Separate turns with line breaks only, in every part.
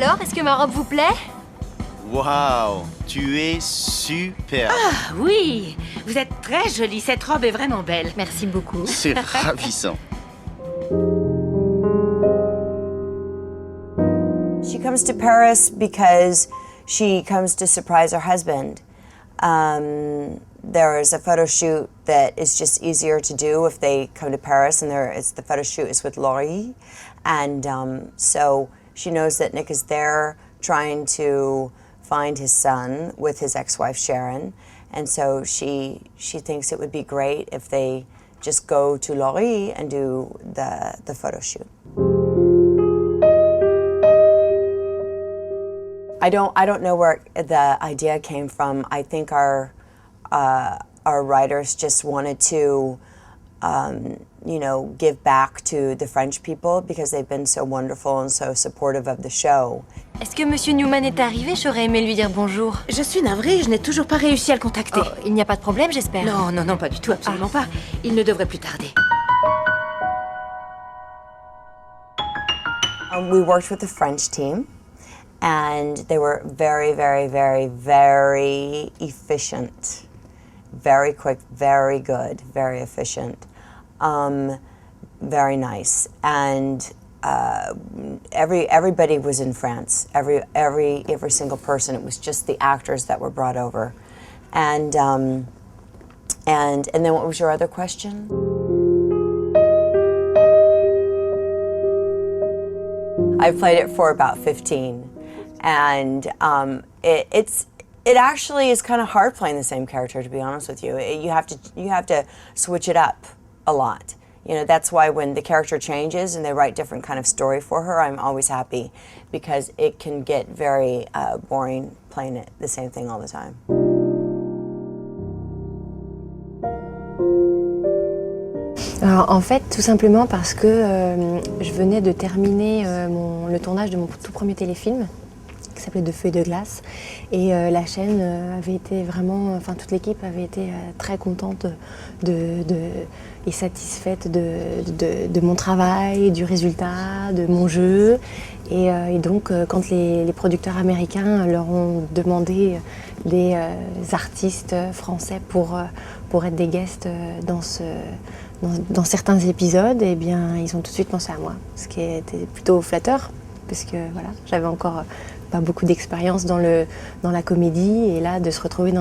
Alors, est-ce que ma robe vous plaît?
Waouh, tu es super.
Ah oui, vous êtes très jolie, cette robe est vraiment belle.
Merci beaucoup.
C'est ravissant.
She comes to Paris because she comes to surprise her husband. There is a photo shoot that is just easier to do if they come to Paris, and the photo shoot is with Laurie, and so she knows that Nick is there trying to find his son with his ex-wife Sharon, and so she thinks it would be great if they just go to Laurie and do the photo shoot. I don't know where the idea came from. I think our writers just wanted to, give back to the French people because they've been so wonderful and so supportive of the show.
Est-ce que Monsieur Newman est arrivé? J'aurais aimé lui dire bonjour.
Je suis navrée, je n'ai toujours pas réussi à le contacter.
Oh, il n'y a pas de problème, j'espère.
Non, pas du tout, absolument pas. Il ne devrait plus tarder.
We worked with the French team, and they were very, very, very, very efficient. Very quick, very good, very efficient, very nice. And everybody was in France. Every single person. It was just the actors that were brought over. And then what was your other question? I've played it for about 15, and it actually is kind of hard playing the same character, to be honest with you. You have to switch it up a lot. You know, that's why when the character changes and they write different kind of story for her, I'm always happy, because it can get very boring playing it the same thing all the time.
Alors, en fait, tout simplement parce que je venais de terminer le tournage de mon tout premier téléfilm, qui s'appelait De feu et de glace, et la chaîne avait été vraiment, enfin toute l'équipe avait été très contente et satisfaite de mon travail, du résultat, de mon jeu, et donc quand les producteurs américains leur ont demandé des artistes français pour être des guests dans certains épisodes, eh bien ils ont tout de suite pensé à moi, ce qui était plutôt flatteur, parce que voilà, j'avais encore pas beaucoup d'expérience dans la comédie, et là de se retrouver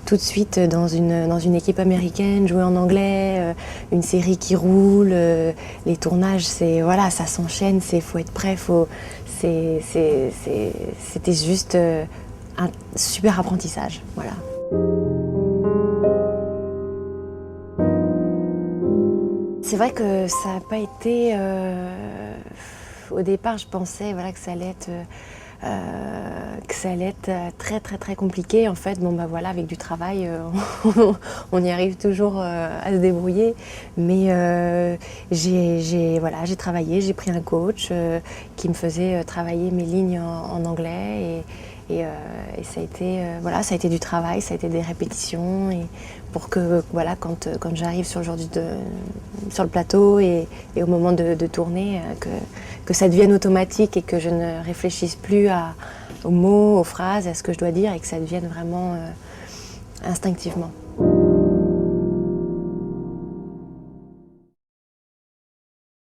tout de suite dans une équipe américaine, jouer en anglais, une série qui roule, les tournages, ça s'enchaîne, faut être prêt, c'était juste un super apprentissage, voilà. C'est vrai que ça n'a pas été. Au départ, je pensais que ça allait être très très très compliqué. En fait, avec du travail, on y arrive toujours à se débrouiller. Mais j'ai travaillé, j'ai pris un coach qui me faisait travailler mes lignes en anglais, et ça a été du travail, ça a été des répétitions, et pour que quand j'arrive sur le plateau et au moment de tourner, que ça devienne automatique et que je ne réfléchisse plus aux mots, aux phrases, à ce que je dois dire, et que ça devienne vraiment instinctivement.